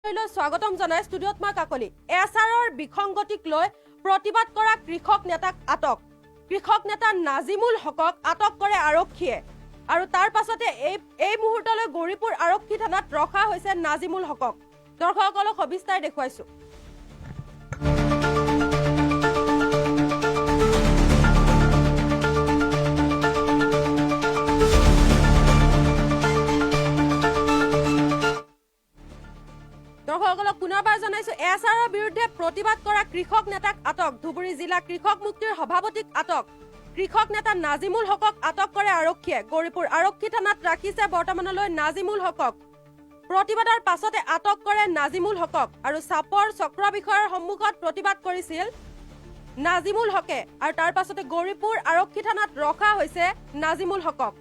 স্বাগতম জানাই ষ্টুডিঅ'ত মই কাকলি। এছআৰৰ বিসংগতিক লৈ প্ৰতিবাদ কৰা কৃষক নেতাক আটক। কৃষক নেতা নাজিমুল হকক আটক কৰে আৰক্ষীয়ে আৰু তাৰ পাছতে এই মুহূৰ্তলৈ গৌৰীপুৰ আৰক্ষী থানাত ৰখা হৈছে নাজিমুল হকক। দৰ্শকসকলক সবিস্তাৰ দেখুৱাইছো। দৰ্শকসকলক পুনৰবাৰ জনাইছো, এছআৰৰ বিৰুদ্ধে প্ৰতিবাদ কৰা কৃষক নেতাক আটক। ধুবুৰী জিলা কৃষক মুক্তিৰ সভাপতিক আটক। কৃষক নেতা নাজিমুল হকক আটক কৰে আৰক্ষীয়ে। গৌৰীপুৰ আৰক্ষী থানাত ৰাখিছে বৰ্তমানলৈ নাজিমুল হকক। প্ৰতিবাদৰ পাছতে আটক কৰে নাজিমুল হকক আৰু চাপৰ চক্ৰ বিষয়াৰ সন্মুখত প্ৰতিবাদ কৰিছিল নাজিমুল হকে আৰু তাৰ পাছতে গৌৰীপুৰ আৰক্ষী থানাত ৰখা হৈছে নাজিমুল হকক।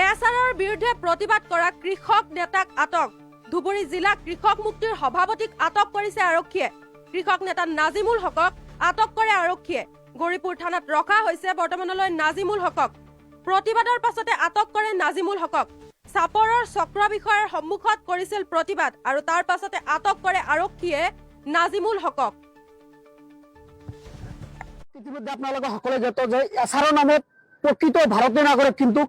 এছআৰৰ বিৰুদ্ধে প্ৰতিবাদ কৰা কৃষক নেতাক আটক। ধুবুৰী জিলা কৃষক মুক্তিৰ সভাপতিক আটক কৰিছে আৰক্ষীয়ে। কৃষক নেতা নাজিমুল হকক আটক কৰে আৰক্ষীয়ে। গৌৰীপুৰ থানাত ৰখা হৈছে বৰ্তমানলৈ নাজিমুল হকক। প্ৰতিবাদৰ পাছতে আটক কৰে নাজিমুল হকক। চাপৰৰ চক্ৰ বিষয়াৰ সন্মুখত কৰিছিল প্ৰতিবাদ আৰু তাৰ পাছতে আটক কৰে আৰক্ষীয়ে নাজিমুল হকক। ইতিমধ্যে আপোনালোকে সকলে জ্ঞাত যে এছআৰৰ নামত প্ৰকৃত ভাৰতীয় নাগৰিক কিন্তু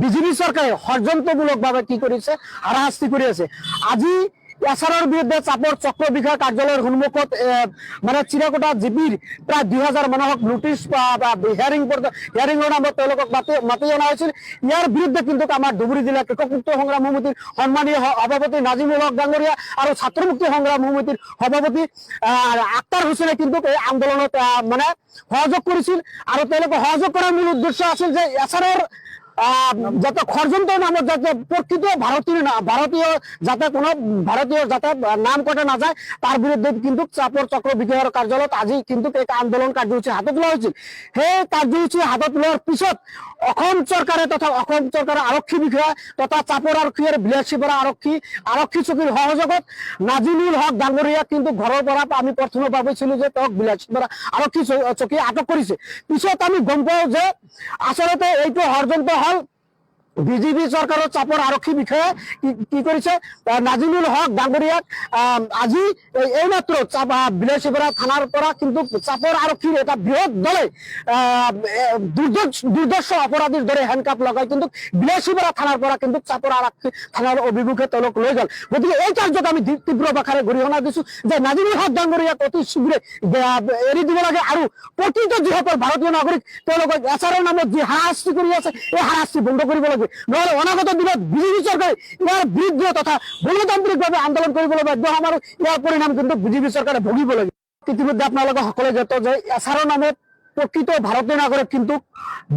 বিজেপি সৰকাৰে ষড়যন্ত্ৰমূলকভাবে কি কৰেছে হাৰাশাস্তি কৰে আছে। আজি এছআৰৰ বিৰুদ্ধে চাপৰ চক্ৰ বিষয়া কাৰ্যালয়ৰ সন্মুখত মানে চিৰাকটা জিপিৰ প্ৰায় 2000 মানুহক নোটিছ হিয়াৰিঙৰ নামত তেওঁলোকক মাতি অনা হৈছিল। ইয়াৰ বিৰুদ্ধে কিন্তু আমাৰ ধুবুৰী জিলা কৃষক মুক্তি সংগ্ৰাম সমিতিৰ সন্মানীয় সভাপতি নাজিমুল হক ডাঙৰীয়া আৰু ছাত্ৰ মুক্তি সংগ্ৰাম সমিতিৰ সভাপতি আক্তাৰ হুছেইনে কিন্তু এই আন্দোলনত মানে সহযোগ কৰিছিল আৰু তেওঁলোকে সহযোগ কৰাৰ মূল উদ্দেশ্য আছিল যে এছআৰৰ যাতে ষড়যন্ত্রের নামত যাতে প্রকৃত ভারতীয় যাতে কোনো ভারতীয় যাতে নাম কটা না যায় তার বিরুদ্ধে কিন্তু চাপর চক্র বিষয়াৰ কাৰ্যালয়ত আজি কিন্তু এক আন্দোলন কাৰ্যসূচী হাতত লোৱা হৈছিল। সেই কাৰ্যসূচী হাতত লোৱাৰ পিছত অসম চৰকাৰে তথা অসম চৰকাৰৰ আৰক্ষী বিষয়া তথা চাপৰ আৰক্ষী আৰু বিলাসীপাৰা আৰক্ষী চকীৰ সহযোগত নাজিমুল হক ডাঙৰীয়াক কিন্তু ঘৰৰ পৰা আমি প্ৰথমে ভাবিছিলো যে তেওঁক বিলাসীপাৰা আৰক্ষী চকী আটক কৰিছে। পিছত আমি গম পাওঁ যে আচলতে এইটো ষড়যন্ত্ৰ হল বিজেপি চৰকাৰৰ চাপৰ আৰক্ষী বিষয়ে কি কৰিছে নাজিমুল হক ডাঙৰীয়াক আজি এইমাত্ৰ বিলাসীপাৰা থানাৰ পৰা কিন্তু চাপৰ আৰক্ষীৰ এটা বৃহৎ দলে দুৰ্দৰ্শ অপৰাধীৰ দৰে হেণ্ডকাপ লগাই কিন্তু বিলাসীপাৰা থানাৰ পৰা কিন্তু চাপৰ আৰক্ষী থানাৰ অভিমুখে তেওঁলোক লৈ গ'ল। গতিকে এই কাৰ্যত আমি তীব্ৰ ভাষাৰে গৰিহণা দিছো যে নাজিমুল হক ডাঙৰীয়াক অতি শীঘ্ৰে এৰি দিব লাগে আৰু প্ৰকৃত যিসকল ভাৰতীয় নাগৰিক তেওঁলোকক এছআৰৰ নামত যি হাৰাশাস্তি কৰি আছে এই হাৰাশাস্তি বন্ধ কৰিব লাগে। নহলে অনাগত দিনত বিজেপি চৰকাৰে ইয়াৰ বিৰুদ্ধে তথা গণতান্ত্ৰিকভাৱে আন্দোলন কৰিবলৈ বাধ্য হম আৰু ইয়াৰ পৰিণাম কিন্তু বিজেপি চৰকাৰে ভুগিব লাগে। ইতিমধ্যে আপোনালোকে সকলে জ্ঞাত যে এছআৰৰ নামত প্ৰকৃত ভাৰতীয় নাগৰিক কিন্তু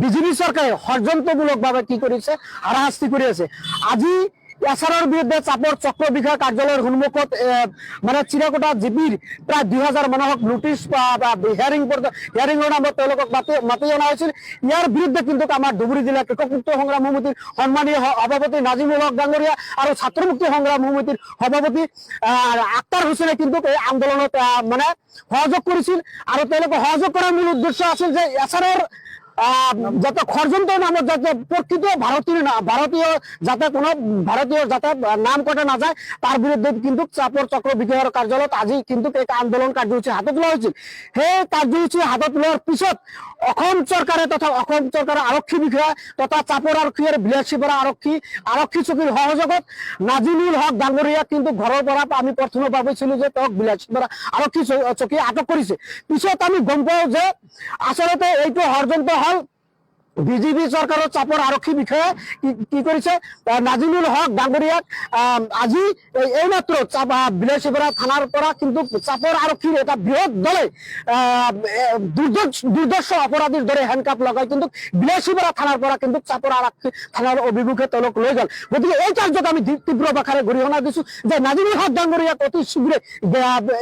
বিজেপি সৰকাৰে ষড়যন্ত্ৰমূলকভাবে কি কৰেছে হাৰাশাস্তি কৰে আছে। আজি এছআৰৰ বিৰুদ্ধে চাপৰ চক্ৰ বিষয়া কাৰ্যালয়ৰ সন্মুখত মানে চিৰাকটা জিপিৰ প্ৰায় 2000 মানুহক নোটিছ হিয়াৰিঙৰ নামত তেওঁলোকক মাতি অনা হৈছিল। ইয়াৰ বিৰুদ্ধে কিন্তু আমাৰ ধুবুৰী জিলা কৃষক মুক্তি সংগ্ৰাম সমিতিৰ সন্মানীয় সভাপতি নাজিমুল হক ডাঙৰীয়া আৰু ছাত্ৰ মুক্তি সংগ্ৰাম সমিতিৰ সভাপতি আক্তাৰ হুছেইনে কিন্তু এই আন্দোলনত মানে সহযোগ কৰিছিল আৰু তেওঁলোকে সহযোগ কৰাৰ মূল উদ্দেশ্য আছিল যে এছআৰৰ যাতে ষড়যন্ত্রের নামত যাতে প্রকৃত ভারতীয় যাতে কোনো ভারতীয় যাতে নাম কটা না যায় তার বিরুদ্ধে কিন্তু চাপর চক্র বিষয়াৰ কাৰ্যালয়ত আজি কিন্তু এক আন্দোলন কাৰ্যসূচী হাতত লোৱা হৈছিল। সেই কাৰ্যসূচী হাতত লোৱাৰ পিছত অসম চৰকাৰে তথা অসম চৰকাৰৰ আৰক্ষী বিষয়া তথা চাপৰ আৰক্ষী আৰু বিলাসীপাৰা আৰক্ষী চকীৰ সহযোগত নাজিমুল হক ডাঙৰীয়াক কিন্তু ঘৰৰ পৰা আমি প্ৰথমে ভাবিছিলো যে তেওঁক বিলাসীপাৰা আৰক্ষী চকী আটক কৰিছে। পিছত আমি গম পাওঁ যে আচলতে এইটো ষড়যন্ত্ৰ হল বিজেপি চৰকাৰৰ চাপৰ আৰক্ষী বিষয়ে কি কৰিছে নাজিমুল হক ডাঙৰীয়াক আজি এইমাত্ৰ বিলাসীপাৰা থানাৰ পৰা কিন্তু চাপৰ আৰক্ষীৰ এটা বৃহৎ দলে দুৰ্দৰ্শ অপৰাধীৰ দৰে হেণ্ডকাপ লগাই কিন্তু বিলাসীপাৰা থানাৰ পৰা কিন্তু চাপৰ আৰক্ষী থানাৰ অভিমুখে তেওঁলোক লৈ গ'ল। গতিকে এই কাৰ্যত আমি তীব্ৰ ভাষাৰে গৰিহণা দিছো যে নাজিমুল হক ডাঙৰীয়াক অতি শীঘ্ৰে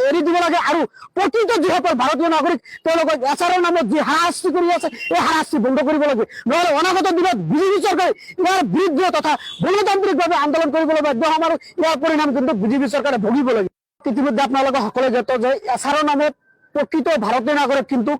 এৰি দিব লাগে আৰু প্ৰকৃত যিসকল ভাৰতীয় নাগৰিক তেওঁলোকক এছআৰৰ নামত যি হাৰাশাস্তি কৰি আছে এই হাৰাশাস্তি বন্ধ কৰিব লাগে। লাগিব, নহলে অনাগত দিনত বিজেপি চৰকাৰে ইয়াৰ বিৰুদ্ধে তথা গণতান্ত্ৰিকভাৱে আন্দোলন কৰিবলৈ বাধ্য হ'ম আৰু ইয়াৰ পৰিণাম কিন্তু বিজেপি চৰকাৰে ভুগিব লাগিব। ইতিমধ্যে আপোনালোকে সকলোৱে জ্ঞাত যে এছাৰৰ নামত প্ৰকৃত ভাৰতীয় নাগৰিক কিন্তু